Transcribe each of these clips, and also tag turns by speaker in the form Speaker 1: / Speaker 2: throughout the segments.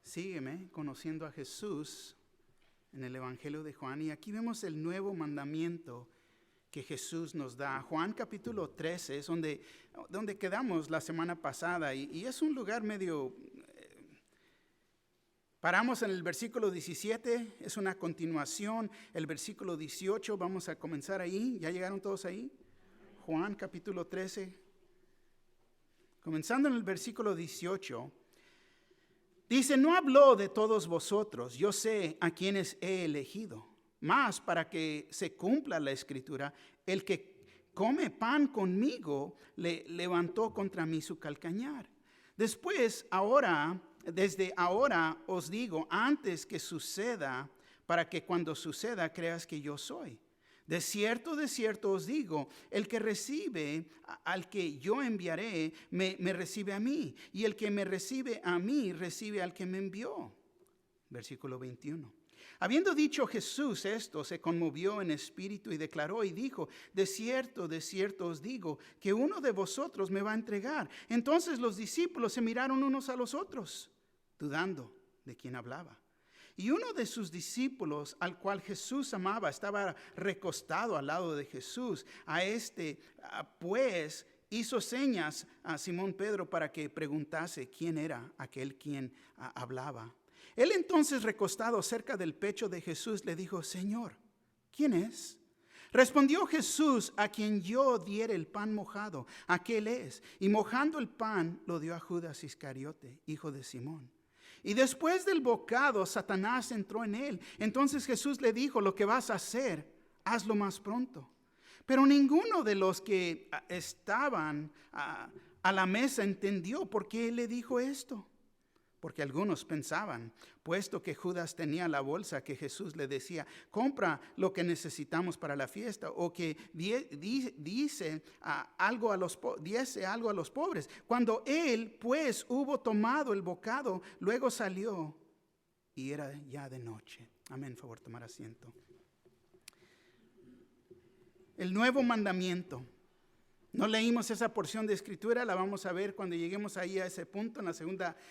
Speaker 1: Sígueme conociendo a Jesús en el Evangelio de Juan. Y aquí vemos el nuevo mandamiento que Jesús nos da. Juan capítulo 13 es donde quedamos la semana pasada. Y es un lugar medio... Paramos en el versículo 17, es una continuación. El versículo 18, vamos a comenzar ahí. ¿Ya llegaron todos ahí? Juan capítulo 13. Comenzando en el versículo 18. Dice, no habló de todos vosotros, yo sé a quienes he elegido, mas para que se cumpla la escritura, el que come pan conmigo le levantó contra mí su calcañar. Desde ahora os digo, antes que suceda, para que cuando suceda creas que yo soy. De cierto os digo, el que recibe al que yo enviaré, me recibe a mí. Y el que me recibe a mí, recibe al que me envió. Versículo 21. Habiendo dicho Jesús esto, se conmovió en espíritu y declaró y dijo, de cierto os digo, que uno de vosotros me va a entregar. Entonces los discípulos se miraron unos a los otros, dudando de quién hablaba. Y uno de sus discípulos, al cual Jesús amaba, estaba recostado al lado de Jesús. Pues hizo señas a Simón Pedro para que preguntase quién era aquel quien hablaba. Él entonces, recostado cerca del pecho de Jesús, le dijo, Señor, ¿quién es? Respondió Jesús, a quien yo diere el pan mojado, aquel es. Y mojando el pan, lo dio a Judas Iscariote, hijo de Simón. Y después del bocado, Satanás entró en él. Entonces Jesús le dijo, lo que vas a hacer, hazlo más pronto. Pero ninguno de los que estaban a la mesa entendió por qué él le dijo esto. Porque algunos pensaban, puesto que Judas tenía la bolsa, que Jesús le decía, compra lo que necesitamos para la fiesta, o que diese algo a los pobres. Cuando él, pues, hubo tomado el bocado, luego salió y era ya de noche. Amén, favor, tomar asiento. El nuevo mandamiento. No leímos esa porción de escritura, la vamos a ver cuando lleguemos ahí a ese punto, en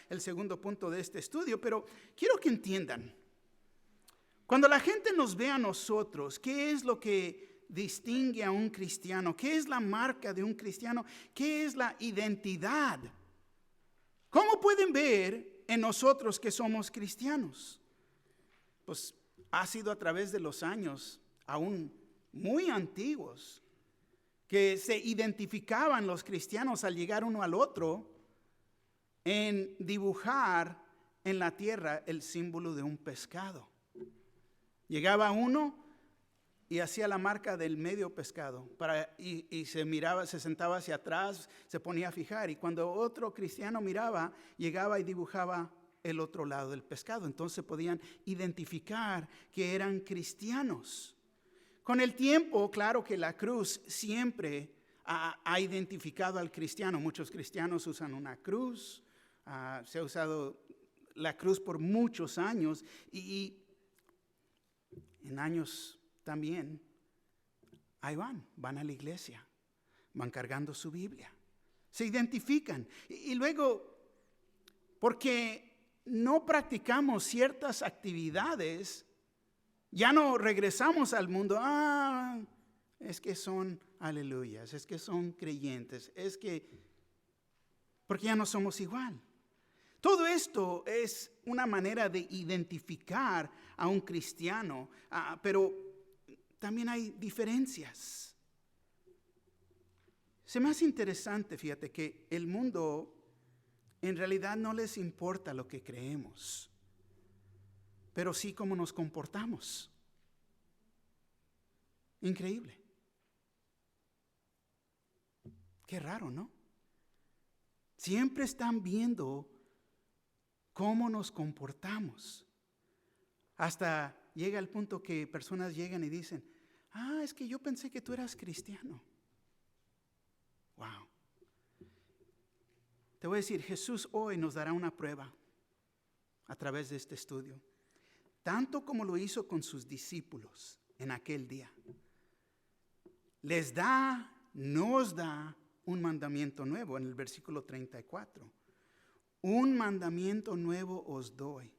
Speaker 1: el segundo punto de este estudio, pero quiero que entiendan, cuando la gente nos ve a nosotros, ¿qué es lo que distingue a un cristiano? ¿Qué es la marca de un cristiano? ¿Qué es la identidad? ¿Cómo pueden ver en nosotros que somos cristianos? Pues ha sido a través de los años, aún muy antiguos, que se identificaban los cristianos al llegar uno al otro en dibujar en la tierra el símbolo de un pescado. Llegaba uno y hacía la marca del medio pescado y se miraba, se sentaba hacia atrás, se ponía a fijar, y cuando otro cristiano miraba, llegaba y dibujaba el otro lado del pescado. Entonces podían identificar que eran cristianos. Con el tiempo, claro que la cruz siempre ha identificado al cristiano. Muchos cristianos usan una cruz. Se ha usado la cruz por muchos años. Y en años también, ahí van a la iglesia. Van cargando su Biblia. Se identifican. Y luego, porque no practicamos ciertas actividades, ya no regresamos al mundo, es que son aleluyas, es que son creyentes, porque ya no somos igual. Todo esto es una manera de identificar a un cristiano, pero también hay diferencias. Se me hace interesante, fíjate, que el mundo en realidad no les importa lo que creemos, pero sí cómo nos comportamos. Increíble. Qué raro, ¿no? Siempre están viendo cómo nos comportamos. Hasta llega el punto que personas llegan y dicen, es que yo pensé que tú eras cristiano. Wow. Te voy a decir, Jesús hoy nos dará una prueba a través de este estudio. Tanto como lo hizo con sus discípulos en aquel día. Nos da un mandamiento nuevo en el versículo 34. un mandamiento nuevo os doy,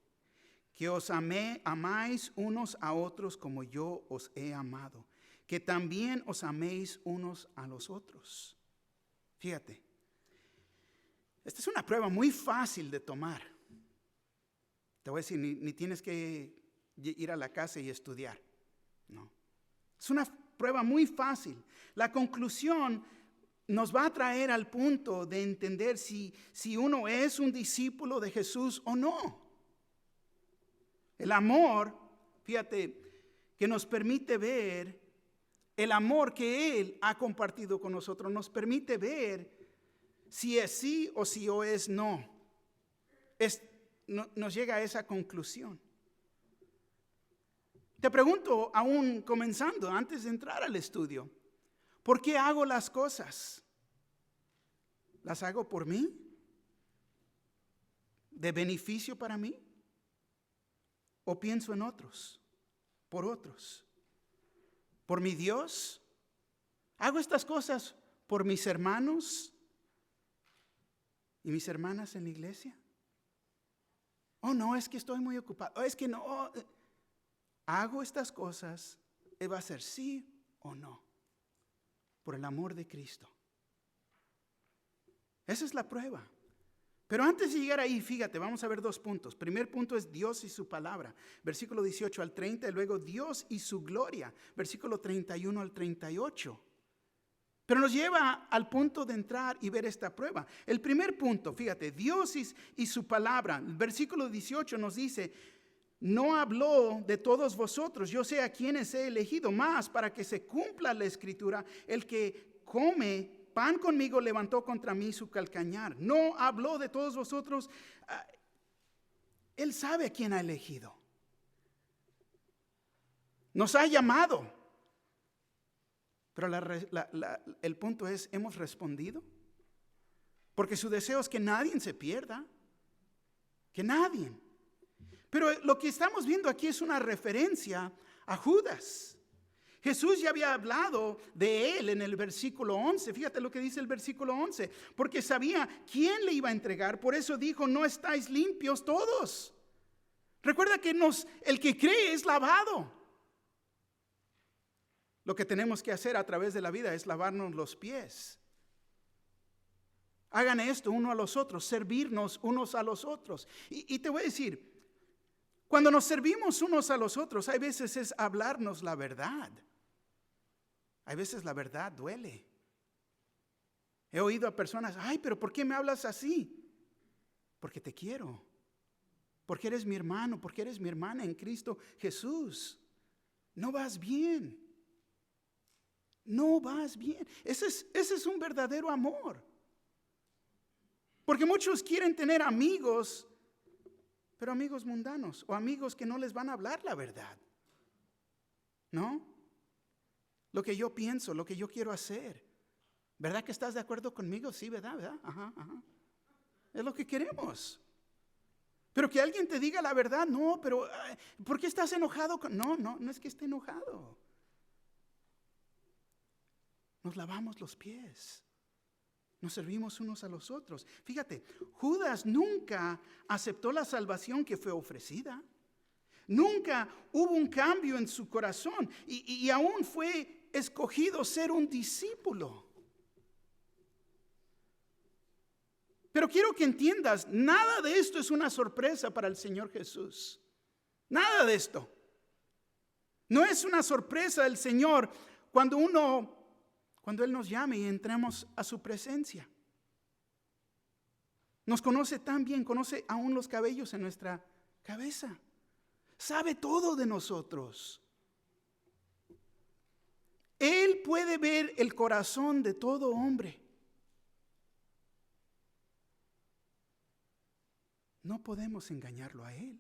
Speaker 1: que os amáis unos a otros como yo os he amado, que también os améis unos a los otros. Fíjate, esta es una prueba muy fácil de tomar. Te voy a decir, ni tienes que ir a la casa y estudiar. No. Es una prueba muy fácil. La conclusión nos va a traer al punto de entender si uno es un discípulo de Jesús o no. El amor, fíjate, que nos permite ver el amor que Él ha compartido con nosotros, nos permite ver si es sí o si es no. Nos llega a esa conclusión. Te pregunto, aún comenzando, antes de entrar al estudio, ¿por qué hago las cosas? ¿Las hago por mí? ¿De beneficio para mí? ¿O pienso en otros? ¿Por otros? ¿Por mi Dios? ¿Hago estas cosas por mis hermanos y mis hermanas en la iglesia? Oh, no, es que estoy muy ocupado. Oh, es que no. ¿Hago estas cosas? ¿Va a ser sí o no? Por el amor de Cristo. Esa es la prueba. Pero antes de llegar ahí, fíjate, vamos a ver 2 puntos. Primer punto es Dios y su palabra, versículo 18 al 30, y luego Dios y su gloria, versículo 31 al 38. Pero nos lleva al punto de entrar y ver esta prueba. El primer punto, fíjate, Dios y su palabra. El versículo 18 nos dice, no habló de todos vosotros, yo sé a quienes he elegido, más para que se cumpla la escritura, el que come pan conmigo levantó contra mí su calcañar. No habló de todos vosotros. Él sabe a quién ha elegido. Nos ha llamado. Pero el punto es, ¿hemos respondido? Porque su deseo es que nadie se pierda. Que nadie. Pero lo que estamos viendo aquí es una referencia a Judas. Jesús ya había hablado de él en el versículo 11. Fíjate lo que dice el versículo 11. Porque sabía quién le iba a entregar. Por eso dijo, no estáis limpios todos. Recuerda que el que cree es lavado. Lo que tenemos que hacer a través de la vida es lavarnos los pies. Hagan esto uno a los otros, servirnos unos a los otros. Y te voy a decir, cuando nos servimos unos a los otros, hay veces es hablarnos la verdad. Hay veces la verdad duele. He oído a personas, ay, pero ¿por qué me hablas así? Porque te quiero. Porque eres mi hermano, porque eres mi hermana en Cristo Jesús. No vas bien. No vas bien. Ese es un verdadero amor. Porque muchos quieren tener amigos, pero amigos mundanos o amigos que no les van a hablar la verdad. ¿No? Lo que yo pienso, lo que yo quiero hacer. ¿Verdad que estás de acuerdo conmigo? Sí, ¿verdad? Ajá. Es lo que queremos. Pero que alguien te diga la verdad, no, pero ¿por qué estás enojado? No es que esté enojado. Nos lavamos los pies. Nos servimos unos a los otros. Fíjate, Judas nunca aceptó la salvación que fue ofrecida. Nunca hubo un cambio en su corazón y aún fue escogido ser un discípulo. Pero quiero que entiendas, nada de esto es una sorpresa para el Señor Jesús. Nada de esto. No es una sorpresa del Señor cuando Él nos llame y entremos a su presencia. Nos conoce tan bien, conoce aún los cabellos en nuestra cabeza. Sabe todo de nosotros. Él puede ver el corazón de todo hombre. No podemos engañarlo a Él.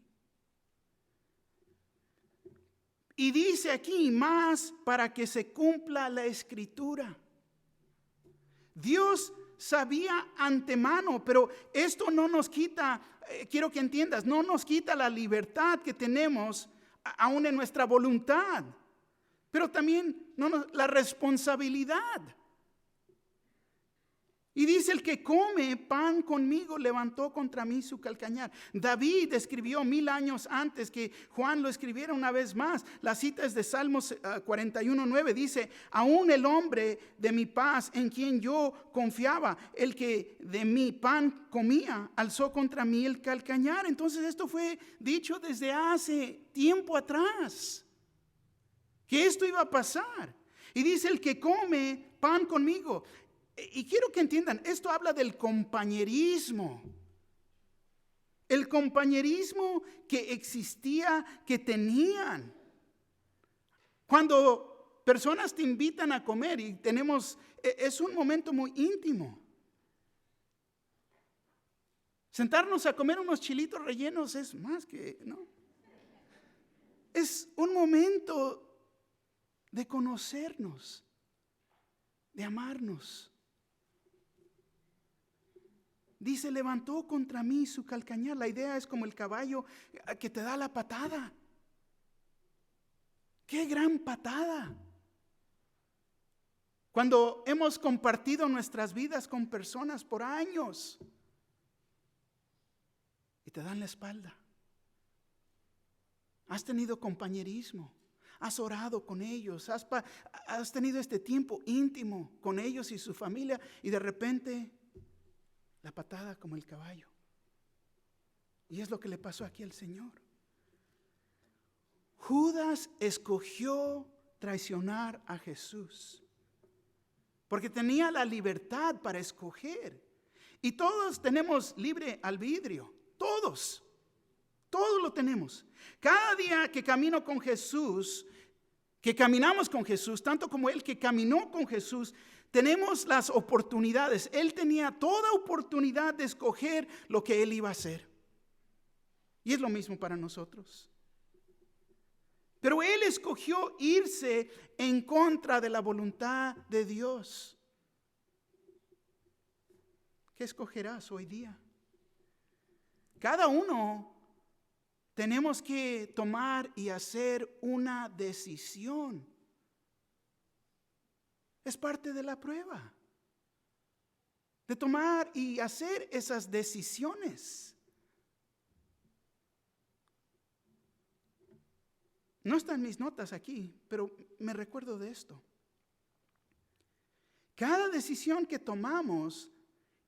Speaker 1: Y dice aquí, más para que se cumpla la escritura. Dios sabía antemano, pero esto no nos quita, quiero que entiendas, no nos quita la libertad que tenemos aún en nuestra voluntad, pero también la responsabilidad. Y dice, el que come pan conmigo levantó contra mí su calcañar. David escribió 1000 años antes que Juan lo escribiera una vez más. La cita es de Salmos 41:9. Dice, aún el hombre de mi paz en quien yo confiaba, el que de mi pan comía, alzó contra mí el calcañar. Entonces esto fue dicho desde hace tiempo atrás, que esto iba a pasar. Y dice, el que come pan conmigo. Y quiero que entiendan, esto habla del compañerismo. El compañerismo que existía, que tenían. Cuando personas te invitan a comer y es un momento muy íntimo. Sentarnos a comer unos chilitos rellenos es más que, ¿no? Es un momento de conocernos, de amarnos. Dice, levantó contra mí su calcañar. La idea es como el caballo que te da la patada. ¡Qué gran patada! Cuando hemos compartido nuestras vidas con personas por años y te dan la espalda. Has tenido compañerismo, has orado con ellos, has tenido este tiempo íntimo con ellos y su familia, y de repente la patada como el caballo. Y es lo que le pasó aquí al Señor. Judas escogió traicionar a Jesús porque tenía la libertad para escoger. Y todos tenemos libre albedrío. Todos lo tenemos. Cada día que camino con Jesús, que caminamos con Jesús, tanto como Él que caminó con Jesús, tenemos las oportunidades. Él tenía toda oportunidad de escoger lo que Él iba a hacer. Y es lo mismo para nosotros. Pero Él escogió irse en contra de la voluntad de Dios. ¿Qué escogerás hoy día? Cada uno tenemos que tomar y hacer una decisión. Es parte de la prueba, de tomar y hacer esas decisiones. No están mis notas aquí, pero me recuerdo de esto. Cada decisión que tomamos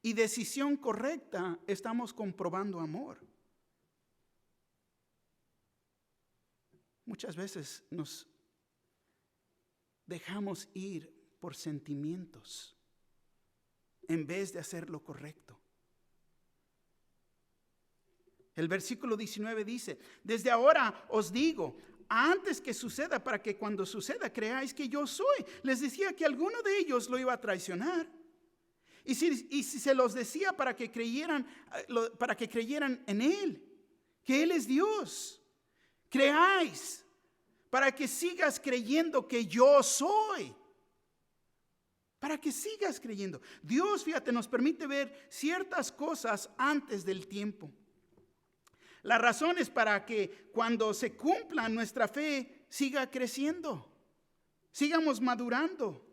Speaker 1: y decisión correcta, estamos comprobando amor. Muchas veces nos dejamos ir por sentimientos en vez de hacer lo correcto. El versículo 19 dice, desde ahora os digo, antes que suceda, para que cuando suceda creáis que yo soy. Les decía que alguno de ellos lo iba a traicionar. Y si se los decía para que creyeran en Él, que Él es Dios. Creáis para que sigas creyendo que yo soy. Para que sigas creyendo. Dios, fíjate, nos permite ver ciertas cosas antes del tiempo. La razón es para que cuando se cumpla nuestra fe siga creciendo, sigamos madurando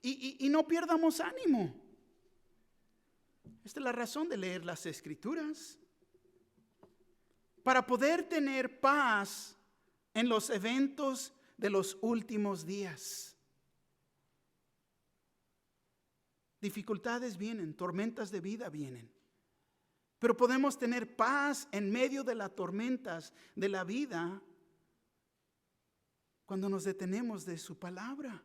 Speaker 1: y no pierdamos ánimo. Esta es la razón de leer las Escrituras. Para poder tener paz en los eventos de los últimos días. Dificultades vienen, tormentas de vida vienen. Pero podemos tener paz en medio de las tormentas de la vida cuando nos detenemos de su palabra.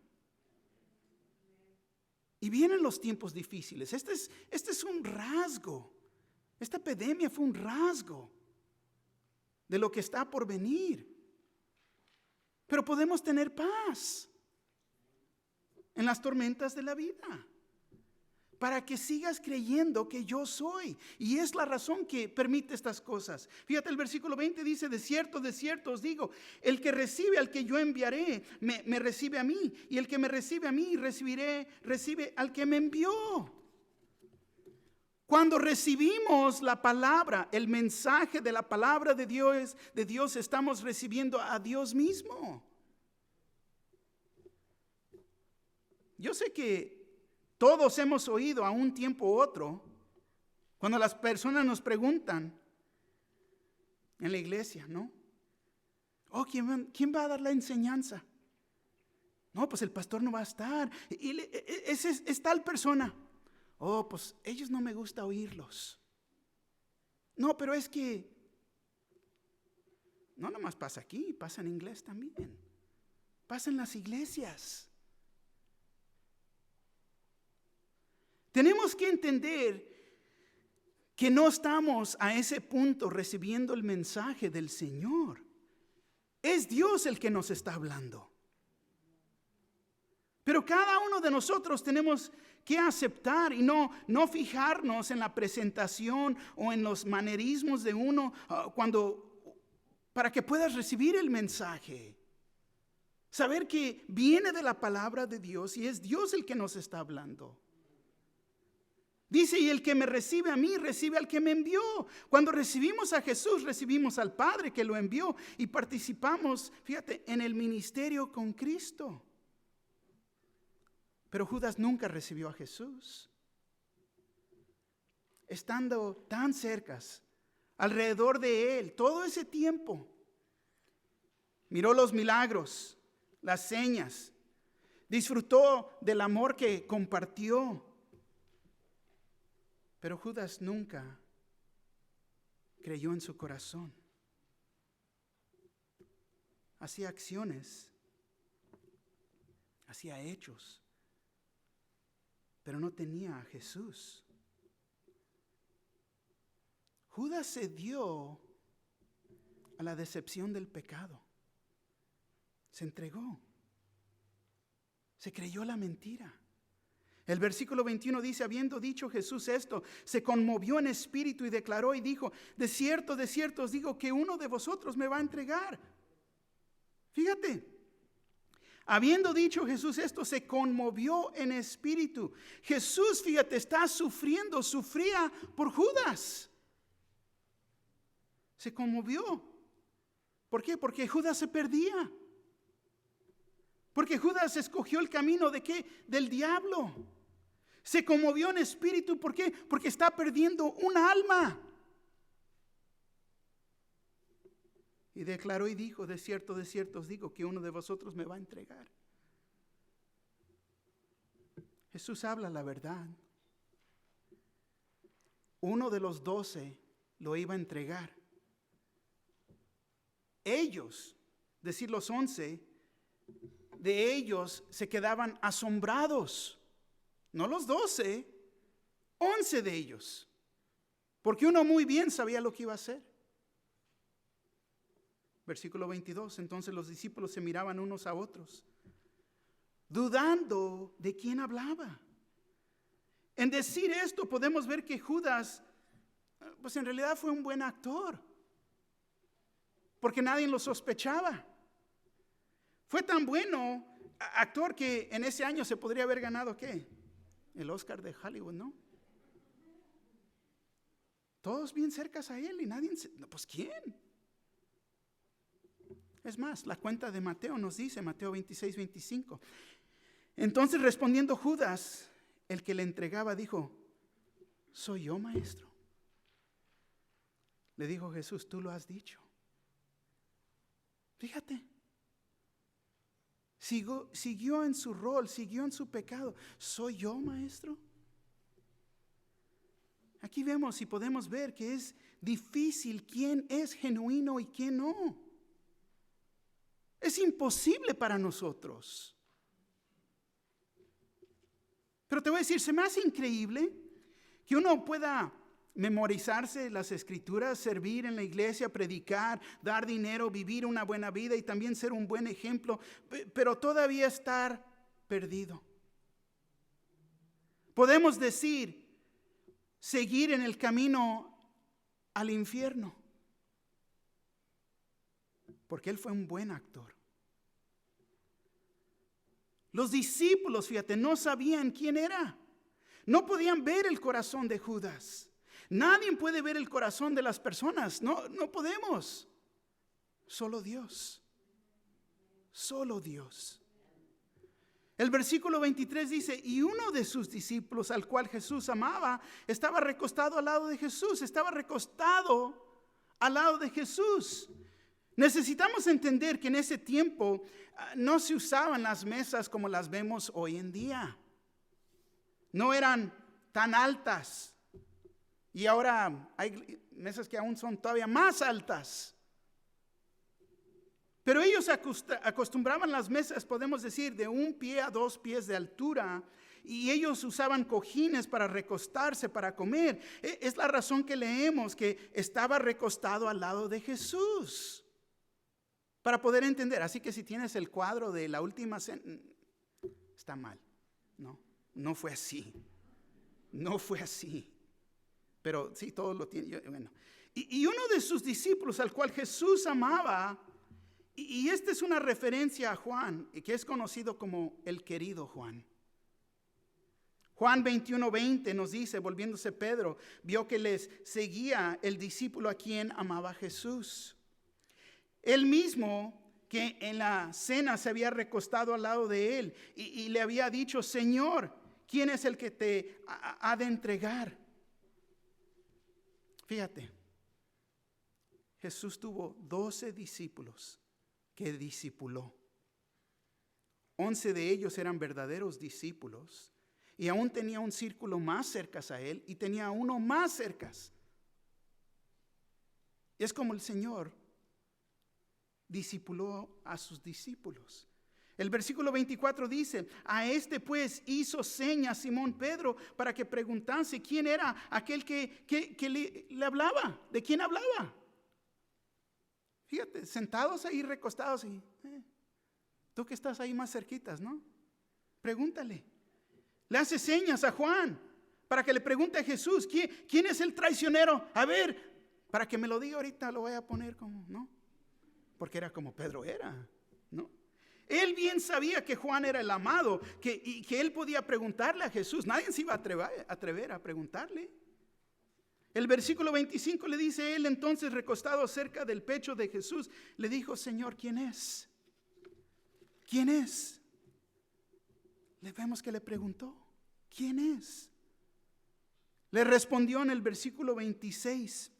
Speaker 1: Y vienen los tiempos difíciles. Este es un rasgo. Esta epidemia fue un rasgo de lo que está por venir. Pero podemos tener paz en las tormentas de la vida. Para que sigas creyendo que yo soy. Y es la razón que permite estas cosas. Fíjate, el versículo 20 dice, de cierto os digo, el que recibe al que yo enviaré, me recibe a mí. Y el que me recibe a mí, recibe al que me envió. Cuando recibimos la palabra, el mensaje de la palabra de Dios, estamos recibiendo a Dios mismo. Yo sé que Todos hemos oído a un tiempo u otro, cuando las personas nos preguntan en la iglesia, ¿no? Oh, ¿quién va a dar la enseñanza? No, pues el pastor no va a estar. Es tal persona. Oh, pues ellos no me gusta oírlos. No, pero es que no nomás pasa aquí, pasa en inglés también. Pasa en las iglesias. Tenemos que entender que no estamos a ese punto recibiendo el mensaje del Señor. Es Dios el que nos está hablando. Pero cada uno de nosotros tenemos que aceptar y no fijarnos en la presentación o en los manerismos de uno para que puedas recibir el mensaje. Saber que viene de la palabra de Dios y es Dios el que nos está hablando. Dice, y el que me recibe a mí, recibe al que me envió. Cuando recibimos a Jesús, recibimos al Padre que lo envió y participamos, fíjate, en el ministerio con Cristo. Pero Judas nunca recibió a Jesús. Estando tan cerca, alrededor de él, todo ese tiempo, miró los milagros, las señas, disfrutó del amor que compartió. Pero Judas nunca creyó en su corazón. Hacía acciones, hacía hechos, pero no tenía a Jesús. Judas se dio a la decepción del pecado. Se entregó. Se creyó la mentira. El versículo 21 dice, habiendo dicho Jesús esto, se conmovió en espíritu y declaró y dijo, de cierto os digo que uno de vosotros me va a entregar. Fíjate, habiendo dicho Jesús esto, se conmovió en espíritu. Jesús, fíjate, está sufría por Judas. Se conmovió. ¿Por qué? Porque Judas se perdía. Porque Judas escogió el camino ¿de qué? Del diablo. Se conmovió en espíritu. ¿Por qué? Porque está perdiendo un alma. Y declaró y dijo, de cierto os digo que uno de vosotros me va a entregar. Jesús habla la verdad. Uno de los 12 lo iba a entregar. Ellos, decir los 11, de ellos se quedaban asombrados. No los 12, 11 de ellos. Porque uno muy bien sabía lo que iba a hacer. Versículo 22, entonces los discípulos se miraban unos a otros, dudando de quién hablaba. En decir esto podemos ver que Judas, pues en realidad fue un buen actor. Porque nadie lo sospechaba. Fue tan bueno actor que en ese año se podría haber ganado ¿qué? El Oscar de Hollywood, ¿no? Todos bien cercas a él y nadie, pues ¿quién? Es más, la cuenta de Mateo nos dice, Mateo 26, 25. Entonces respondiendo Judas, el que le entregaba, dijo, ¿soy yo, maestro? Le dijo Jesús, tú lo has dicho. Fíjate. Siguió en su rol, siguió en su pecado. ¿Soy yo, maestro? Aquí vemos y podemos ver que es difícil quién es genuino y quién no. Es imposible para nosotros. Pero te voy a decir, se me hace increíble que uno pueda memorizarse las escrituras, servir en la iglesia, predicar, dar dinero, vivir una buena vida y también ser un buen ejemplo, pero todavía estar perdido. Podemos decir, seguir en el camino al infierno, porque él fue un buen actor. Los discípulos, fíjate, no sabían quién era. No podían ver el corazón de Judas. Nadie puede ver el corazón de las personas. No podemos. Solo Dios. Solo Dios. El versículo 23 dice, y uno de sus discípulos, al cual Jesús amaba, estaba recostado al lado de Jesús. Estaba recostado al lado de Jesús. Necesitamos entender que en ese tiempo no se usaban las mesas como las vemos hoy en día. No eran tan altas. Y ahora hay mesas que aún son todavía más altas. Pero ellos acostumbraban las mesas, podemos decir, de 1 pie a 2 pies de altura. Y ellos usaban cojines para recostarse, para comer. Es la razón que leemos que estaba recostado al lado de Jesús. Para poder entender. Así que si tienes el cuadro de la última cena, está mal. No fue así. No fue así. Pero sí, todos lo tienen. Bueno. Y uno de sus discípulos, al cual Jesús amaba, y esta es una referencia a Juan, que es conocido como el querido Juan. Juan 21:20 nos dice, volviéndose Pedro, vio que les seguía el discípulo a quien amaba Jesús. Él mismo, que en la cena se había recostado al lado de él y le había dicho, Señor, ¿quién es el que te ha de entregar? Fíjate, Jesús tuvo 12 discípulos que discipuló. 11 de ellos eran verdaderos discípulos y aún tenía un círculo más cerca a él y tenía uno más cerca. Es como el Señor discipuló a sus discípulos. El versículo 24 dice, a este pues hizo señas Simón Pedro para que preguntase quién era aquel que le hablaba, de quién hablaba. Fíjate, sentados ahí recostados y tú que estás ahí más cerquitas, ¿no? Pregúntale. Le hace señas a Juan para que le pregunte a Jesús, ¿quién es el traicionero? A ver, para que me lo diga ahorita lo voy a poner como, ¿no? Porque era como Pedro era, ¿no? Él bien sabía que Juan era el amado, y que él podía preguntarle a Jesús. Nadie se iba a atrever a preguntarle. El versículo 25 le dice, él entonces recostado cerca del pecho de Jesús, le dijo, Señor, ¿quién es? ¿Quién es? Le vemos que le preguntó, ¿quién es? Le respondió en el versículo 26.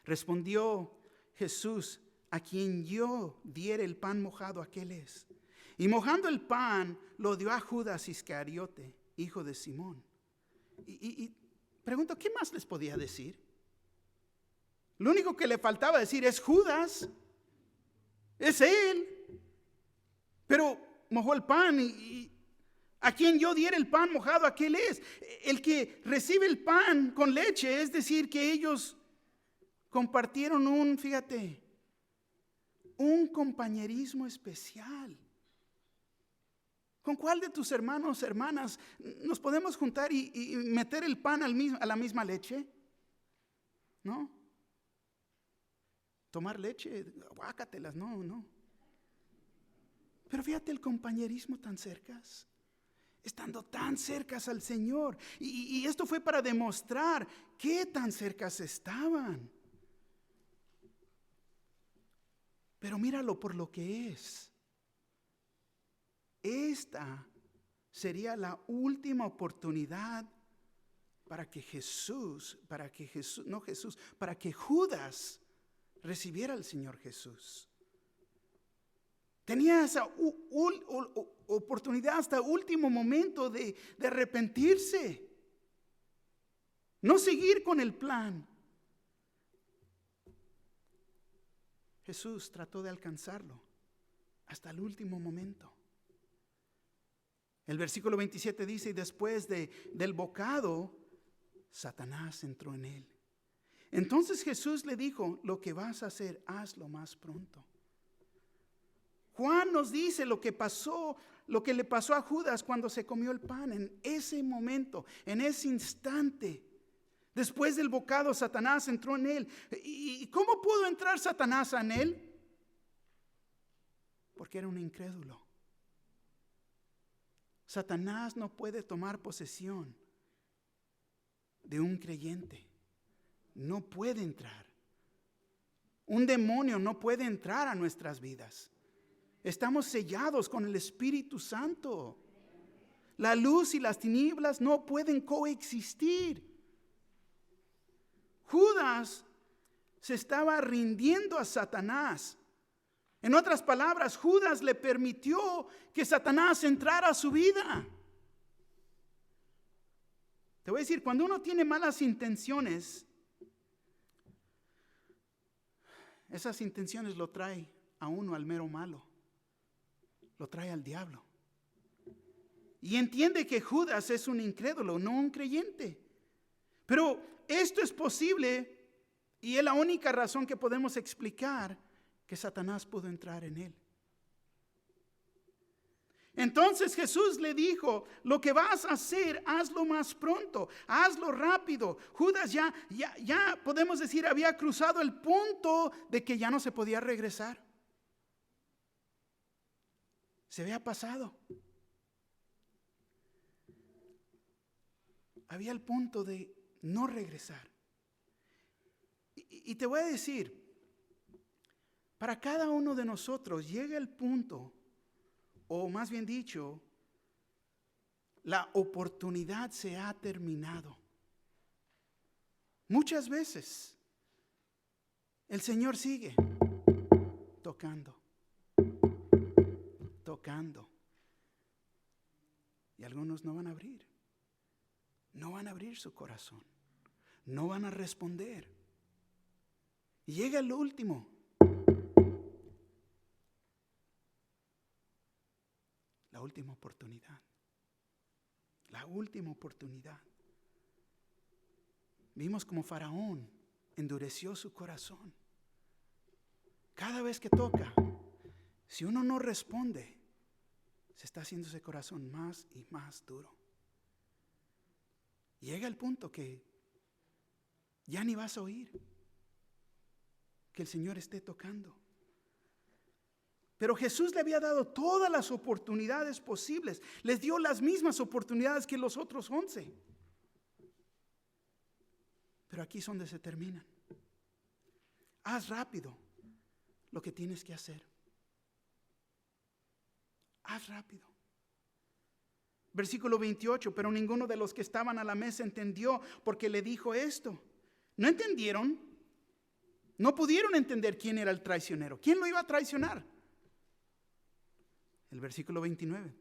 Speaker 1: Respondió Jesús, a quien yo diere el pan mojado, aquel es. Y mojando el pan, lo dio a Judas Iscariote, hijo de Simón. Y pregunto, ¿qué más les podía decir? Lo único que le faltaba decir es Judas, es él. Pero mojó el pan y a quien yo diera el pan mojado, aquel es. El que recibe el pan con leche, es decir, que ellos compartieron un compañerismo especial. ¿Con cuál de tus hermanos, hermanas, nos podemos juntar y meter el pan a la misma leche? ¿No? Tomar leche, guácatelas, no. Pero fíjate el compañerismo tan cercas, estando tan cercas al Señor. Y esto fue para demostrar qué tan cercas estaban. Pero míralo por lo que es. Esta sería la última oportunidad para que Judas recibiera al Señor Jesús. Tenía esa oportunidad hasta el último momento de arrepentirse. No seguir con el plan. Jesús trató de alcanzarlo hasta el último momento. El versículo 27 dice, y después del bocado, Satanás entró en él. Entonces Jesús le dijo, lo que vas a hacer, hazlo más pronto. Juan nos dice lo que le pasó a Judas cuando se comió el pan. En ese momento, en ese instante, después del bocado, Satanás entró en él. ¿Y cómo pudo entrar Satanás en él? Porque era un incrédulo. Satanás no puede tomar posesión de un creyente. No puede entrar. Un demonio no puede entrar a nuestras vidas. Estamos sellados con el Espíritu Santo. La luz y las tinieblas no pueden coexistir. Judas se estaba rindiendo a Satanás. En otras palabras, Judas le permitió que Satanás entrara a su vida. Te voy a decir, cuando uno tiene malas intenciones, esas intenciones lo trae a uno al mero malo. Lo trae al diablo. Y entiende que Judas es un incrédulo, no un creyente. Pero esto es posible y es la única razón que podemos explicar que Satanás pudo entrar en él. Entonces Jesús le dijo, lo que vas a hacer, hazlo más pronto, hazlo rápido. Judas ya podemos decir, había cruzado el punto de que ya no se podía regresar. Se había pasado. Había el punto de no regresar. Y te voy a decir, para cada uno de nosotros llega el punto, o más bien dicho, la oportunidad se ha terminado. Muchas veces el Señor sigue tocando. Y algunos no van a abrir. No van a abrir su corazón. No van a responder. Y llega el último. La última oportunidad. La última oportunidad. Vimos como Faraón endureció su corazón. Cada vez que toca, si uno no responde, se está haciendo ese corazón más y más duro. Llega el punto que ya ni vas a oír que el Señor esté tocando. Pero Jesús le había dado todas las oportunidades posibles. Les dio las mismas oportunidades que los otros 11. Pero aquí es donde se terminan. Haz rápido lo que tienes que hacer. Haz rápido. Versículo 28, pero ninguno de los que estaban a la mesa entendió porque le dijo esto. ¿No entendieron? No pudieron entender quién era el traicionero. ¿Quién lo iba a traicionar? El versículo 29.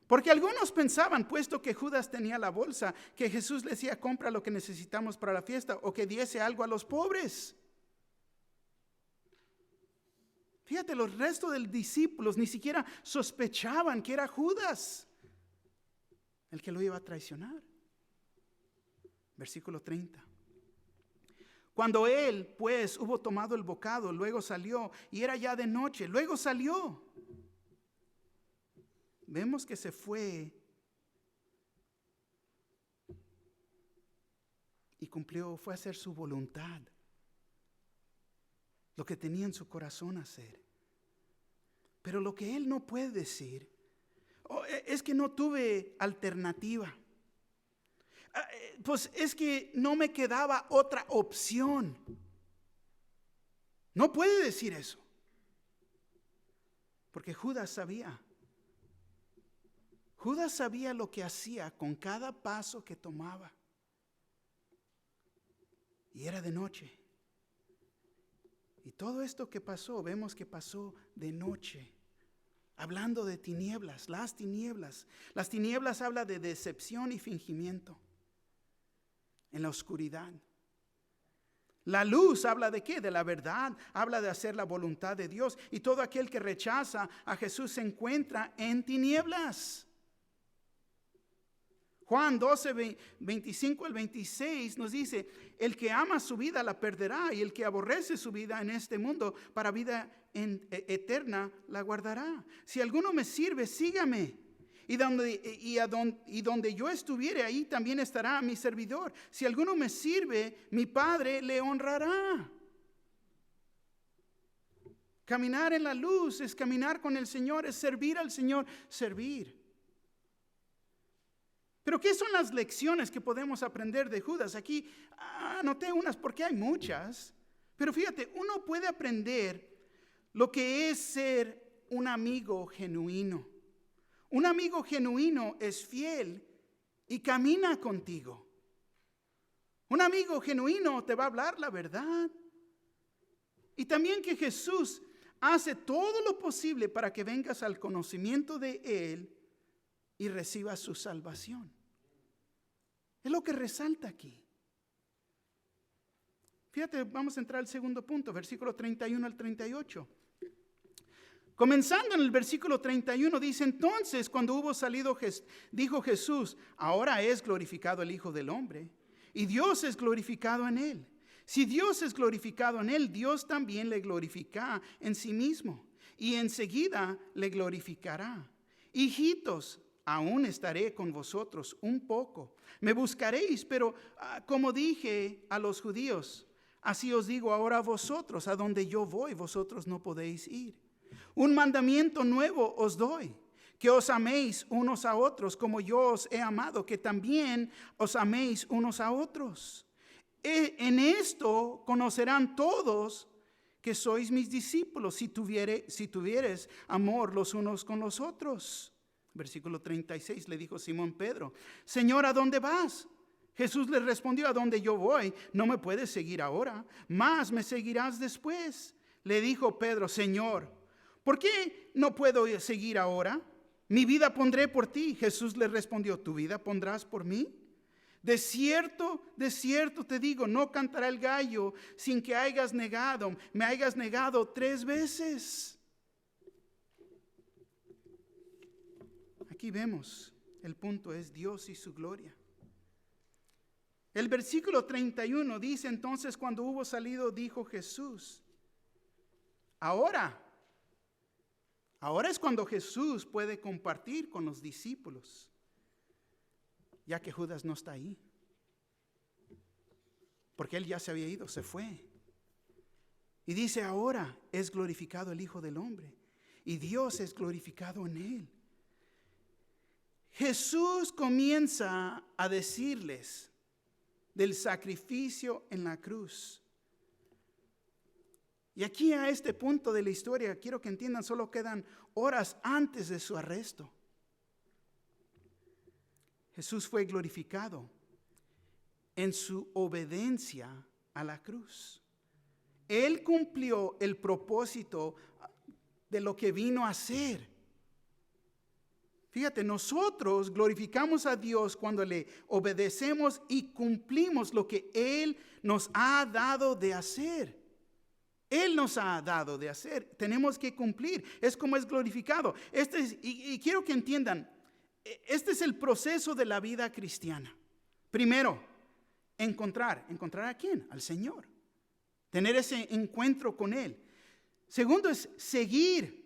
Speaker 1: Porque algunos pensaban, puesto que Judas tenía la bolsa, que Jesús le decía, compra lo que necesitamos para la fiesta, o que diese algo a los pobres. Fíjate, los restos de los discípulos ni siquiera sospechaban que era Judas el que lo iba a traicionar. Versículo 30. Cuando él, pues, hubo tomado el bocado, luego salió, y era ya de noche, luego salió. Vemos que se fue y cumplió, fue a hacer su voluntad, lo que tenía en su corazón hacer. Pero lo que él no puede decir, es que no tuve alternativa. Pues es que no me quedaba otra opción. No puede decir eso. Porque Judas sabía. Judas sabía lo que hacía con cada paso que tomaba. Y era de noche. Y todo esto que pasó, vemos que pasó de noche. Hablando de tinieblas, las tinieblas. Las tinieblas habla de decepción y fingimiento. En la oscuridad. La luz habla de ¿qué? De la verdad. Habla de hacer la voluntad de Dios. Y todo aquel que rechaza a Jesús se encuentra en tinieblas. Juan 12, 25 al 26 nos dice, el que ama su vida la perderá, y el que aborrece su vida en este mundo para vida eterna la guardará. Si alguno me sirve, sígame. Y donde yo estuviere, ahí también estará mi servidor. Si alguno me sirve, mi Padre le honrará. Caminar en la luz es caminar con el Señor, es servir al Señor, servir. Pero ¿qué son las lecciones que podemos aprender de Judas? Aquí anoté unas porque hay muchas. Pero fíjate, uno puede aprender lo que es ser un amigo genuino. Un amigo genuino es fiel y camina contigo. Un amigo genuino te va a hablar la verdad. Y también que Jesús hace todo lo posible para que vengas al conocimiento de Él y recibas su salvación. Es lo que resalta aquí. Fíjate, vamos a entrar al segundo punto, versículo 31 al 38. Comenzando en el versículo 31 dice: entonces cuando hubo salido, dijo Jesús: ahora es glorificado el Hijo del Hombre, y Dios es glorificado en él. Si Dios es glorificado en él, Dios también le glorifica en sí mismo, y enseguida le glorificará. Hijitos, aún estaré con vosotros un poco. Me buscaréis, pero como dije a los judíos, así os digo ahora a vosotros: a donde yo voy, vosotros no podéis ir. Un mandamiento nuevo os doy, que os améis unos a otros como yo os he amado, que también os améis unos a otros. En esto conocerán todos que sois mis discípulos, si tuvieres amor los unos con los otros. Versículo 36, le dijo Simón Pedro: Señor, ¿a dónde vas? Jesús le respondió: a donde yo voy, no me puedes seguir ahora, mas me seguirás después. Le dijo Pedro: Señor, ¿por qué no puedo seguir ahora? Mi vida pondré por ti. Jesús le respondió: ¿tu vida pondrás por mí? De cierto te digo, no cantará el gallo sin que me hayas negado 3 veces. Aquí vemos, el punto es Dios y su gloria. El versículo 31 dice: entonces cuando hubo salido, dijo Jesús. Ahora es cuando Jesús puede compartir con los discípulos, ya que Judas no está ahí, porque él ya se había ido, se fue. Y dice: ahora es glorificado el Hijo del Hombre, y Dios es glorificado en él. Jesús comienza a decirles del sacrificio en la cruz. Y aquí, a este punto de la historia, quiero que entiendan, solo quedan horas antes de su arresto. Jesús fue glorificado en su obediencia a la cruz. Él cumplió el propósito de lo que vino a hacer. Fíjate, nosotros glorificamos a Dios cuando le obedecemos y cumplimos lo que Él nos ha dado de hacer. Él nos ha dado de hacer. Tenemos que cumplir. Es como es glorificado. Y quiero que entiendan, este es el proceso de la vida cristiana. Primero, encontrar a quién, al Señor. Tener ese encuentro con Él. Segundo es seguir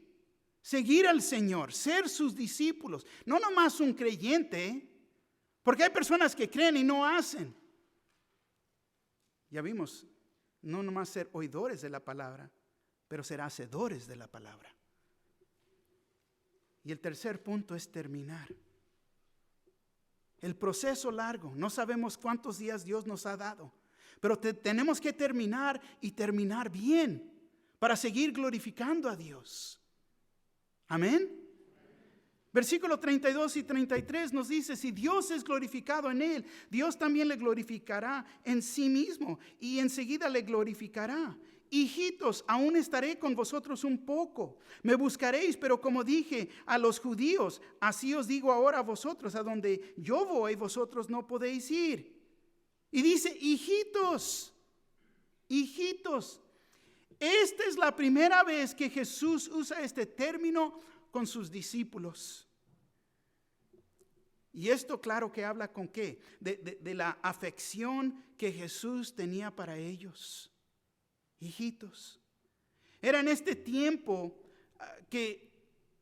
Speaker 1: al Señor, ser sus discípulos. No nomás un creyente, porque hay personas que creen y no hacen. Ya vimos, no nomás ser oidores de la palabra, pero ser hacedores de la palabra. Y el tercer punto es terminar. El proceso largo, no sabemos cuántos días Dios nos ha dado, pero tenemos que terminar y terminar bien para seguir glorificando a Dios. Amén. Versículo 32 y 33 nos dice: si Dios es glorificado en él, Dios también le glorificará en sí mismo y enseguida le glorificará. Hijitos, aún estaré con vosotros un poco. Me buscaréis, pero como dije a los judíos, así os digo ahora a vosotros: a donde yo voy, vosotros no podéis ir. Y dice: hijitos. Esta es la primera vez que Jesús usa este término con sus discípulos. Y esto, claro, que habla con qué? De la afección que Jesús tenía para ellos. Hijitos. Era en este tiempo que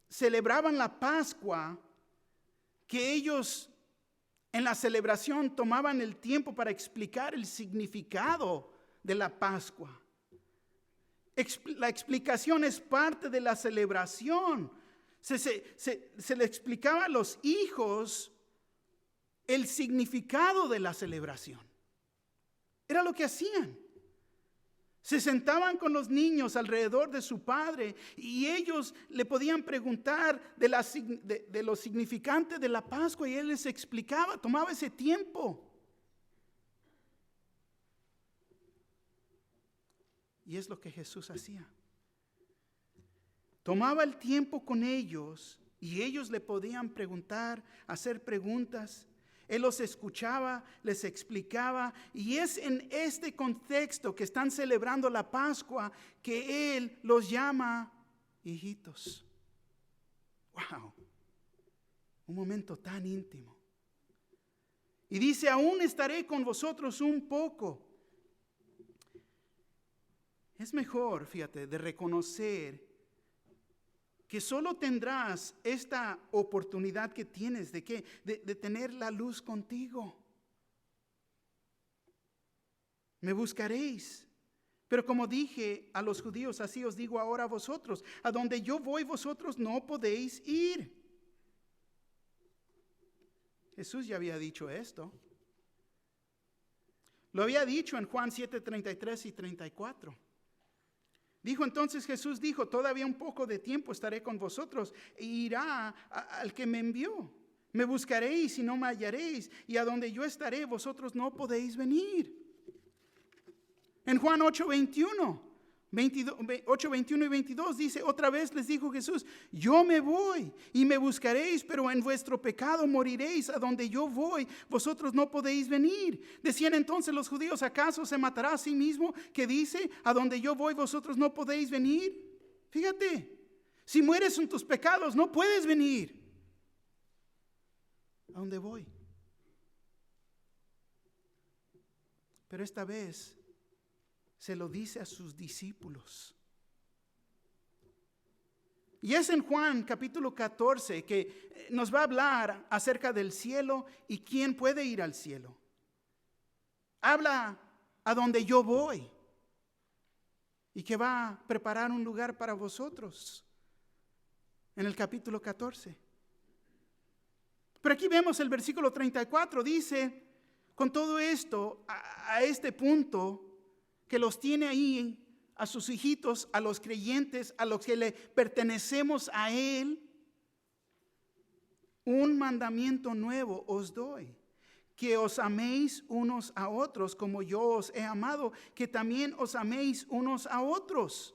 Speaker 1: celebraban la Pascua, que ellos en la celebración tomaban el tiempo para explicar el significado de la Pascua. La explicación es parte de la celebración. Se le explicaba a los hijos el significado de la celebración. Era lo que hacían. Se sentaban con los niños alrededor de su padre y ellos le podían preguntar de lo significante de la Pascua y él les explicaba, tomaba ese tiempo. Y es lo que Jesús hacía. Tomaba el tiempo con ellos y ellos le podían preguntar, hacer preguntas. Él los escuchaba, les explicaba, y es en este contexto que están celebrando la Pascua que Él los llama hijitos. ¡Wow! Un momento tan íntimo. Y dice, aún estaré con vosotros un poco. Es mejor, fíjate, de reconocer que solo tendrás esta oportunidad que tienes de tener la luz contigo. Me buscaréis. Pero como dije a los judíos, así os digo ahora a vosotros, a donde yo voy vosotros no podéis ir. Jesús ya había dicho esto. Lo había dicho en Juan 7:33 y 34. Dijo entonces Jesús, dijo, todavía un poco de tiempo estaré con vosotros e irá al que me envió. Me buscaréis y no me hallaréis, y a donde yo estaré vosotros no podéis venir. En Juan 8:21 y 22 dice, otra vez les dijo Jesús, yo me voy y me buscaréis, pero en vuestro pecado moriréis. A donde yo voy, vosotros no podéis venir. Decían entonces los judíos, ¿acaso se matará a sí mismo que dice, a donde yo voy, vosotros no podéis venir? Fíjate, si mueres en tus pecados, no puedes venir. ¿A dónde voy? Pero esta vez se lo dice a sus discípulos. Y es en Juan capítulo 14 que nos va a hablar acerca del cielo y quién puede ir al cielo. Habla a donde yo voy y que va a preparar un lugar para vosotros. En el capítulo 14. Pero aquí vemos el versículo 34, dice, con todo esto, a este punto, que los tiene ahí a sus hijitos, a los creyentes, a los que le pertenecemos a Él. Un mandamiento nuevo os doy, que os améis unos a otros como yo os he amado, que también os améis unos a otros.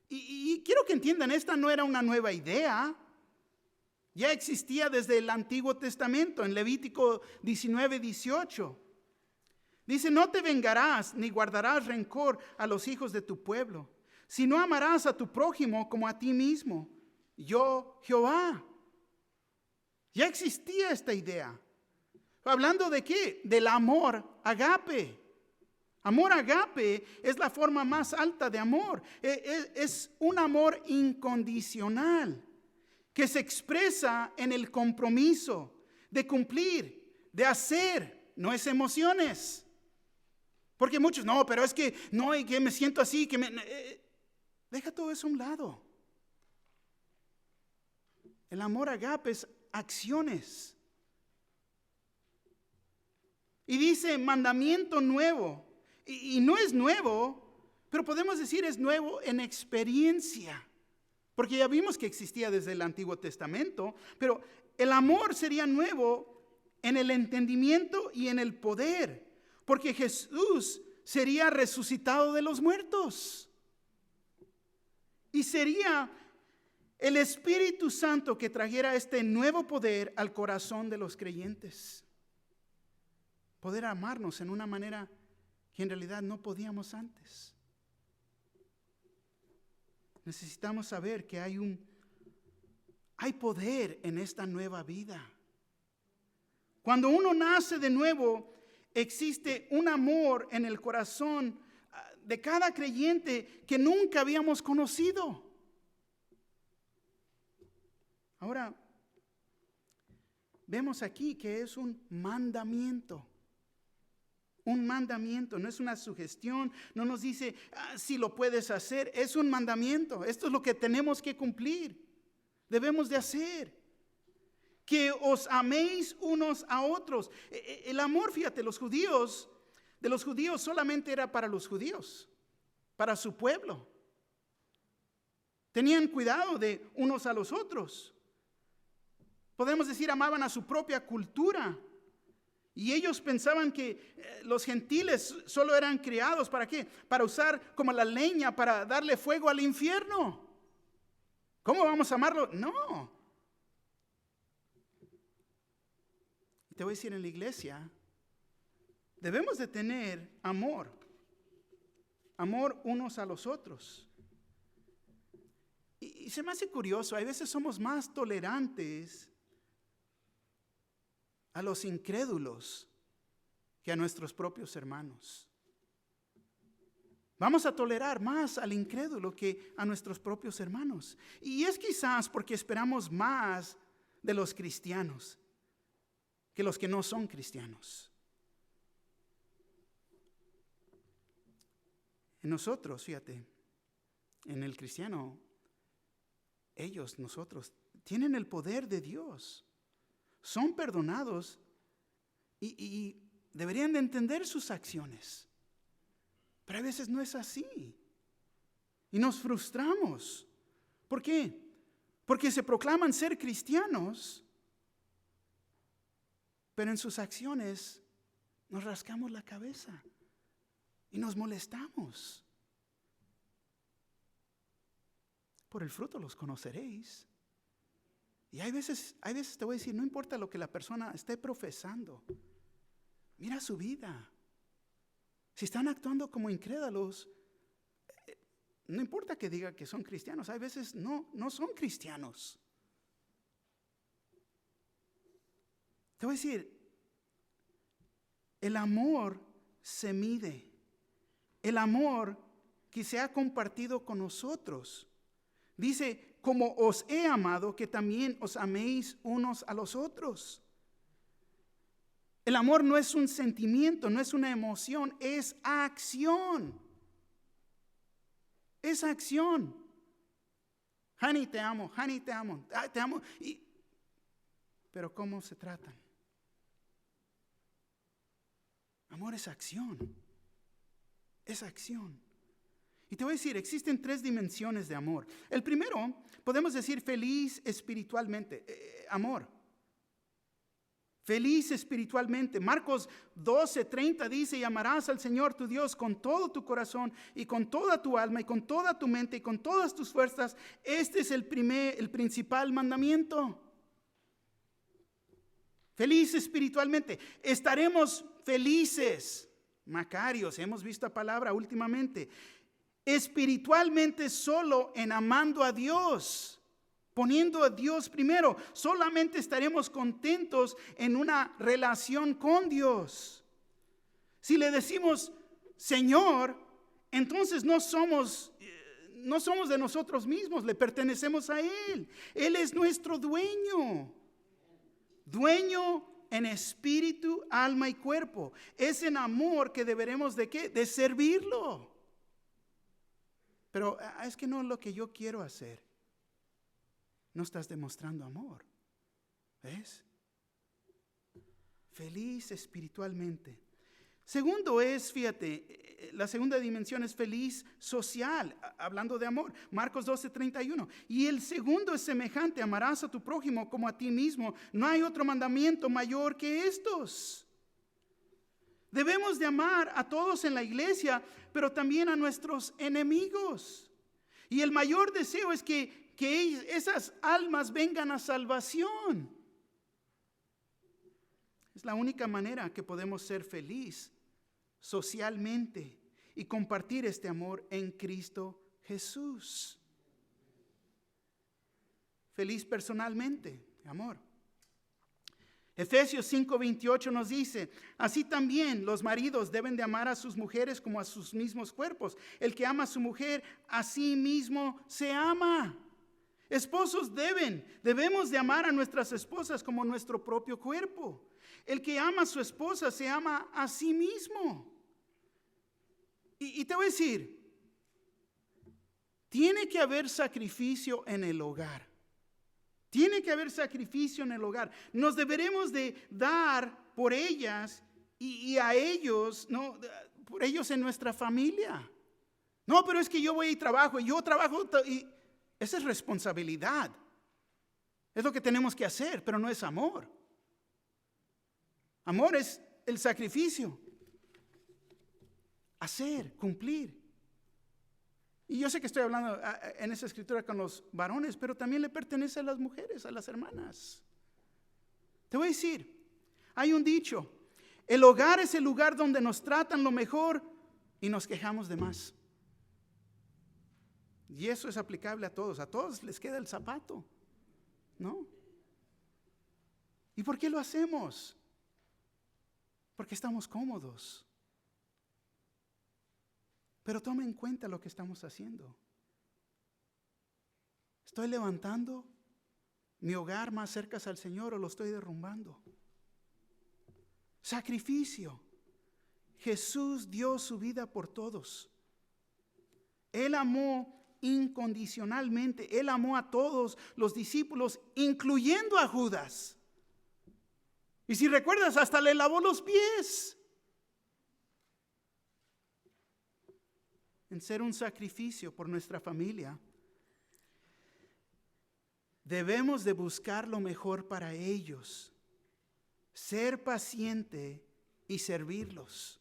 Speaker 1: Y quiero que entiendan, esta no era una nueva idea. Ya existía desde el Antiguo Testamento, en Levítico 19:18. Dice, no te vengarás ni guardarás rencor a los hijos de tu pueblo, sino amarás a tu prójimo como a ti mismo. Yo, Jehová. Ya existía esta idea. ¿Hablando de qué? Del amor agape. Amor agape es la forma más alta de amor. Es un amor incondicional que se expresa en el compromiso de cumplir, de hacer, no es emociones. Porque muchos, no, pero es que no, que me siento así, deja todo eso a un lado. El amor agape es acciones. Y dice mandamiento nuevo. Y no es nuevo, pero podemos decir es nuevo en experiencia. Porque ya vimos que existía desde el Antiguo Testamento, pero el amor sería nuevo en el entendimiento y en el poder. Porque Jesús sería resucitado de los muertos. Y sería el Espíritu Santo que trajera este nuevo poder al corazón de los creyentes. Poder amarnos en una manera que en realidad no podíamos antes. Necesitamos saber que hay poder en esta nueva vida. Cuando uno nace de nuevo, existe un amor en el corazón de cada creyente que nunca habíamos conocido. Ahora, vemos aquí que es un mandamiento. Un mandamiento, no es una sugestión, no nos dice si lo puedes hacer, es un mandamiento. Esto es lo que tenemos que cumplir, debemos de hacer. Que os améis unos a otros. El amor, fíjate, de los judíos solamente era para los judíos. para su pueblo. Tenían cuidado de unos a los otros. Podemos decir, amaban a su propia cultura. Y ellos pensaban que los gentiles solo eran criados, ¿para qué? Para usar como la leña, para darle fuego al infierno. ¿Cómo vamos a amarlo? No. Te voy a decir, en la iglesia debemos de tener amor. Amor unos a los otros. Y se me hace curioso, a veces somos más tolerantes a los incrédulos que a nuestros propios hermanos. Vamos a tolerar más al incrédulo que a nuestros propios hermanos. Y es quizás porque esperamos más de los cristianos que los que no son cristianos. En nosotros, fíjate, en el cristiano, nosotros, tienen el poder de Dios. Son perdonados y deberían de entender sus acciones. Pero a veces no es así. Y nos frustramos. ¿Por qué? Porque se proclaman ser cristianos, pero en sus acciones nos rascamos la cabeza y nos molestamos. Por el fruto los conoceréis. Y hay veces te voy a decir, no importa lo que la persona esté profesando, mira su vida. Si están actuando como incrédulos, no importa que diga que son cristianos, hay veces no son cristianos. Te voy a decir, el amor se mide. El amor que se ha compartido con nosotros. Dice, como os he amado, que también os améis unos a los otros. El amor no es un sentimiento, no es una emoción, es acción. Es acción. Honey, te amo, honey, te amo, te amo. Pero ¿cómo se tratan? Amor es acción. Es acción. Y te voy a decir, existen 3 dimensiones de amor. El primero, podemos decir feliz espiritualmente. Amor. Feliz espiritualmente. Marcos 12:30 dice, y amarás al Señor tu Dios con todo tu corazón y con toda tu alma y con toda tu mente y con todas tus fuerzas. Este es el principal mandamiento. Feliz espiritualmente. Estaremos felices. Macarios, hemos visto la palabra últimamente. Espiritualmente solo en amando a Dios, poniendo a Dios primero. Solamente estaremos contentos en una relación con Dios. Si le decimos Señor, entonces no somos de nosotros mismos, le pertenecemos a Él. Él es nuestro dueño. Dueño en espíritu, alma y cuerpo. Es en amor que deberemos ¿de qué? De servirlo. Pero es que no es lo que yo quiero hacer. No estás demostrando amor. ¿Ves? Feliz espiritualmente. Segundo es, fíjate, la segunda dimensión es feliz social, hablando de amor. Marcos 12:31. Y el segundo es semejante, amarás a tu prójimo como a ti mismo. No hay otro mandamiento mayor que estos. Debemos de amar a todos en la iglesia, pero también a nuestros enemigos. Y el mayor deseo es que esas almas vengan a salvación. Es la única manera que podemos ser feliz socialmente y compartir este amor en Cristo Jesús. Feliz personalmente, amor. Efesios 5:28 nos dice, así también los maridos deben de amar a sus mujeres como a sus mismos cuerpos. El que ama a su mujer, a sí mismo se ama. Esposos debemos de amar a nuestras esposas como nuestro propio cuerpo. El que ama a su esposa se ama a sí mismo. Y te voy a decir, tiene que haber sacrificio en el hogar. Tiene que haber sacrificio en el hogar. Nos deberemos de dar por ellas y a ellos, ¿no? Por ellos en nuestra familia. No, pero es que yo voy y trabajo, y esa es responsabilidad. Es lo que tenemos que hacer, pero no es amor. Amor es el sacrificio. Hacer, cumplir. Y yo sé que estoy hablando en esa escritura con los varones, pero también le pertenece a las mujeres, a las hermanas. Te voy a decir, hay un dicho: el hogar es el lugar donde nos tratan lo mejor y nos quejamos de más. Y eso es aplicable a todos les queda el zapato, ¿no? ¿Y por qué lo hacemos? Porque estamos cómodos. Pero toma en cuenta lo que estamos haciendo. ¿Estoy levantando mi hogar más cerca al Señor o lo estoy derrumbando? Sacrificio. Jesús dio su vida por todos. Él amó incondicionalmente. Él amó a todos los discípulos, incluyendo a Judas. Y si recuerdas, hasta le lavó los pies. En ser un sacrificio por nuestra familia, debemos de buscar lo mejor para ellos, ser paciente y servirlos.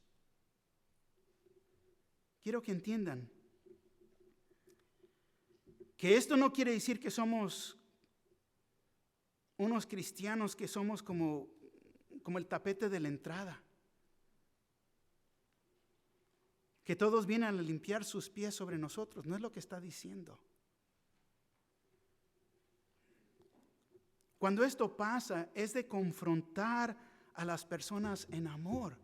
Speaker 1: Quiero que entiendan que esto no quiere decir que somos unos cristianos que somos como el tapete de la entrada, que todos vienen a limpiar sus pies sobre nosotros. No es lo que está diciendo. Cuando esto pasa, es de confrontar a las personas en amor.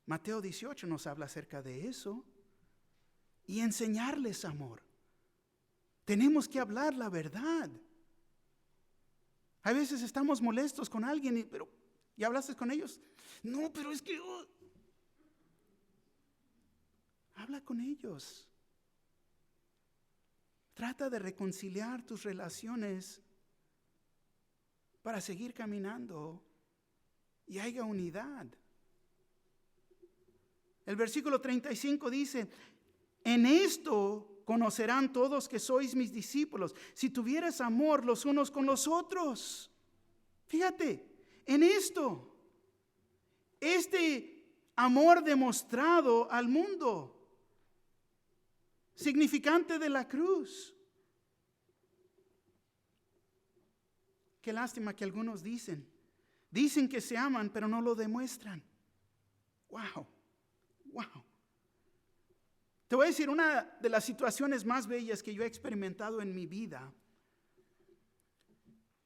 Speaker 1: Mateo 18 nos habla acerca de eso. Y enseñarles amor. Tenemos que hablar la verdad. A veces estamos molestos con alguien, pero ¿ya hablaste con ellos? No, pero es que... Habla con ellos. Trata de reconciliar tus relaciones para seguir caminando y haya unidad. El versículo 35 dice: en esto conocerán todos que sois mis discípulos, si tuvieras amor los unos con los otros. Fíjate, en esto, este amor demostrado al mundo, significante de la cruz. Qué lástima que algunos dicen que se aman, pero no lo demuestran. Wow. Te voy a decir una de las situaciones más bellas que yo he experimentado en mi vida.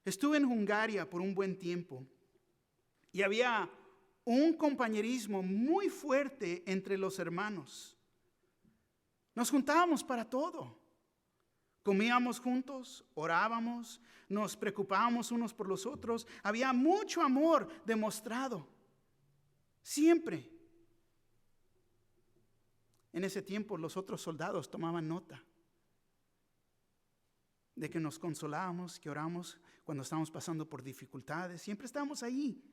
Speaker 1: Estuve en Hungría por un buen tiempo y había un compañerismo muy fuerte entre los hermanos. Nos juntábamos para todo. Comíamos juntos, orábamos, nos preocupábamos unos por los otros. Había mucho amor demostrado. Siempre. En ese tiempo los otros soldados tomaban nota de que nos consolábamos, que oramos cuando estábamos pasando por dificultades. Siempre estábamos ahí.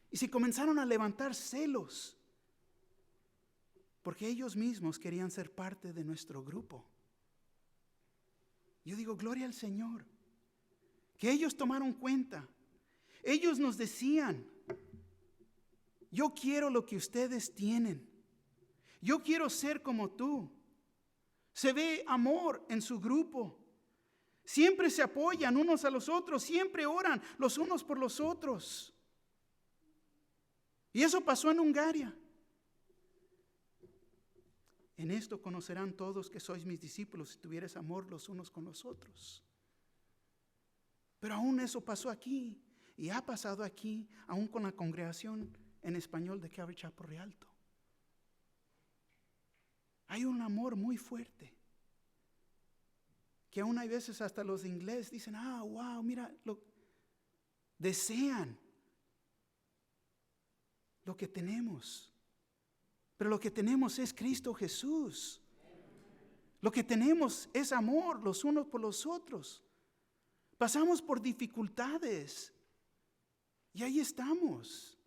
Speaker 1: Y se comenzaron a levantar celos, porque ellos mismos querían ser parte de nuestro grupo. Yo digo, gloria al Señor, que ellos tomaron cuenta. Ellos nos decían: yo quiero lo que ustedes tienen. Yo quiero ser como tú. Se ve amor en su grupo. Siempre se apoyan unos a los otros. Siempre oran los unos por los otros. Y eso pasó en Hungría. En esto conocerán todos que sois mis discípulos, si tuvieres amor los unos con los otros. Pero aún eso pasó aquí. Y ha pasado aquí, aún con la congregación en español de Calvary Chapel Rialto. Hay un amor muy fuerte, que aún hay veces hasta los de inglés dicen: wow, mira, desean lo que tenemos. Pero lo que tenemos es Cristo Jesús. Lo que tenemos es amor los unos por los otros. Pasamos por dificultades y ahí estamos.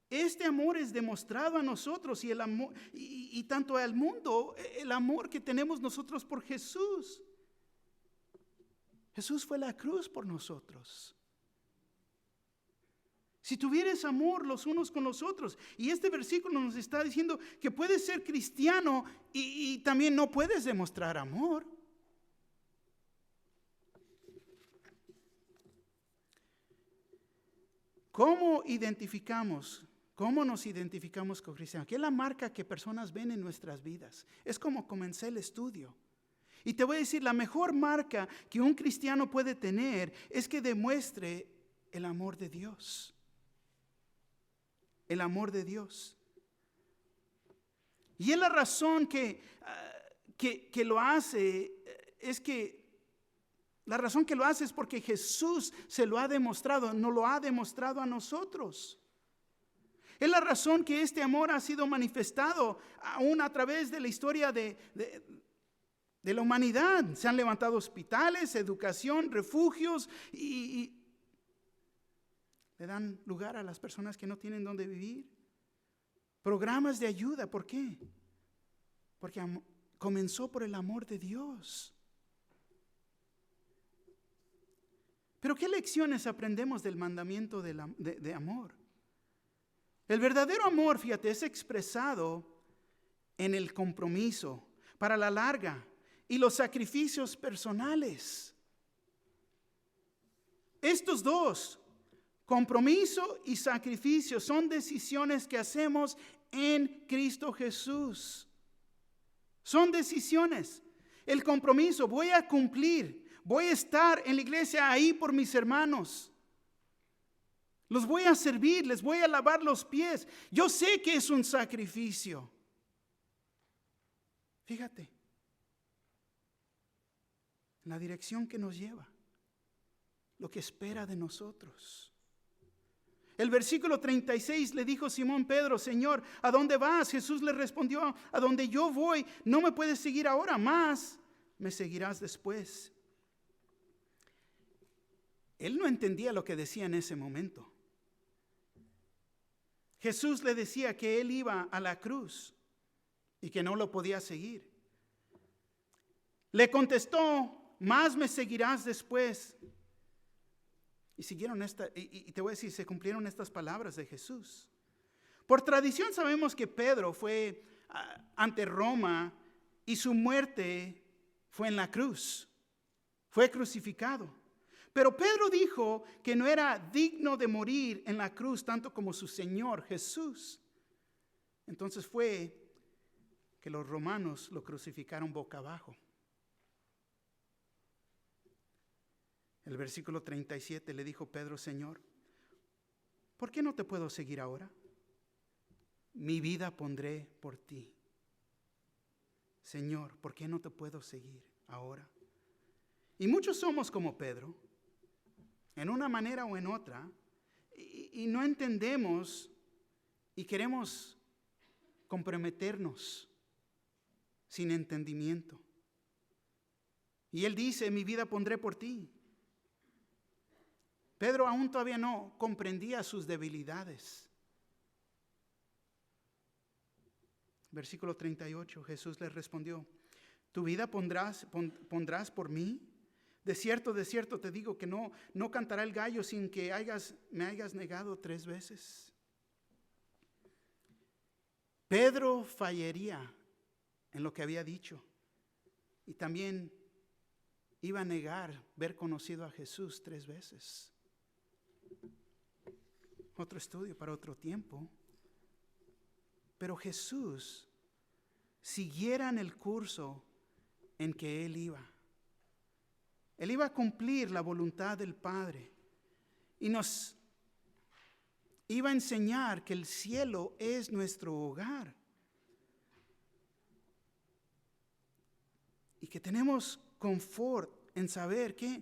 Speaker 1: Este amor es demostrado a nosotros y el amor y tanto al mundo, el amor que tenemos nosotros por Jesús. Jesús fue a la cruz por nosotros. Si tuvieras amor los unos con los otros, y este versículo nos está diciendo que puedes ser cristiano y también no puedes demostrar amor. ¿Cómo nos identificamos con cristianos? ¿Qué es la marca que personas ven en nuestras vidas? Es como comencé el estudio. Y te voy a decir, la mejor marca que un cristiano puede tener es que demuestre el amor de Dios. El amor de Dios. Y es la razón que lo hace, la razón que lo hace es porque Jesús se lo ha demostrado, nos lo ha demostrado a nosotros. Es la razón que este amor ha sido manifestado aún a través de la historia de la humanidad. Se han levantado hospitales, educación, refugios y le dan lugar a las personas que no tienen dónde vivir. Programas de ayuda, ¿por qué? Porque comenzó por el amor de Dios. Pero ¿qué lecciones aprendemos del mandamiento de amor? El verdadero amor, fíjate, es expresado en el compromiso para la larga y los sacrificios personales. Estos dos, compromiso y sacrificio, son decisiones que hacemos en Cristo Jesús. Son decisiones. El compromiso, voy a cumplir, voy a estar en la iglesia ahí por mis hermanos. Los voy a servir, les voy a lavar los pies. Yo sé que es un sacrificio. Fíjate, la dirección que nos lleva, lo que espera de nosotros. El versículo 36 le dijo Simón Pedro: Señor, ¿a dónde vas? Jesús le respondió: a donde yo voy, no me puedes seguir ahora, más me seguirás después. Él no entendía lo que decía en ese momento. Jesús le decía que él iba a la cruz y que no lo podía seguir. Le contestó: más me seguirás después. Y siguieron y te voy a decir, se cumplieron estas palabras de Jesús. Por tradición sabemos que Pedro fue ante Roma y su muerte fue en la cruz. Fue crucificado. Pero Pedro dijo que no era digno de morir en la cruz tanto como su Señor Jesús. Entonces fue que los romanos lo crucificaron boca abajo. El versículo 37 le dijo Pedro: Señor, ¿por qué no te puedo seguir ahora? Mi vida pondré por ti. Señor, ¿por qué no te puedo seguir ahora? Y muchos somos como Pedro, en una manera o en otra, y no entendemos y queremos comprometernos sin entendimiento. Y él dice: mi vida pondré por ti. Pedro aún todavía no comprendía sus debilidades. Versículo 38, Jesús le respondió: ¿tu vida pondrás por mí? De cierto te digo que no cantará el gallo sin que me hayas negado 3 veces. Pedro fallaría en lo que había dicho y también iba a negar haber conocido a Jesús 3 veces. Otro estudio para otro tiempo. Pero Jesús siguiera en el curso en que Él iba. Él iba a cumplir la voluntad del Padre y nos iba a enseñar que el cielo es nuestro hogar y que tenemos confort en saber que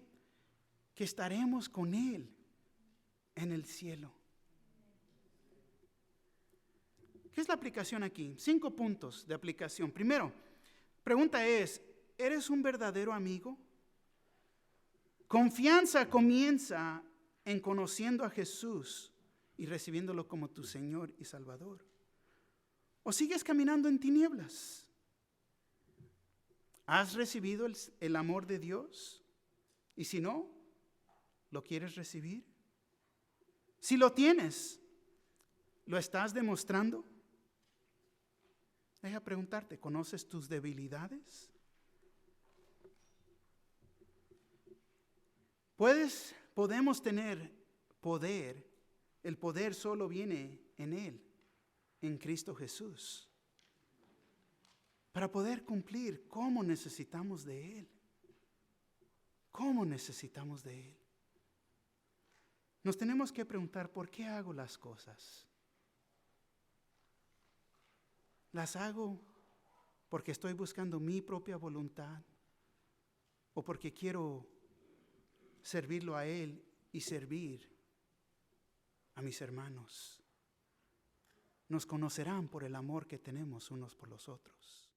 Speaker 1: estaremos con Él en el cielo. ¿Qué es la aplicación aquí? 5 puntos de aplicación. Primero, pregunta es: ¿eres un verdadero amigo? Confianza comienza en conociendo a Jesús y recibiéndolo como tu Señor y Salvador? ¿O sigues caminando en tinieblas? ¿Has recibido el amor de Dios? Y si no, ¿lo quieres recibir? Si lo tienes, ¿lo estás demostrando? Deja preguntarte, ¿conoces tus debilidades? Podemos tener poder. El poder solo viene en Él, en Cristo Jesús. Para poder cumplir, ¿cómo necesitamos de Él? ¿Cómo necesitamos de Él? Nos tenemos que preguntar, ¿por qué hago las cosas? ¿Las hago porque estoy buscando mi propia voluntad? ¿O porque quiero servirlo a Él y servir a mis hermanos? Nos conocerán por el amor que tenemos unos por los otros.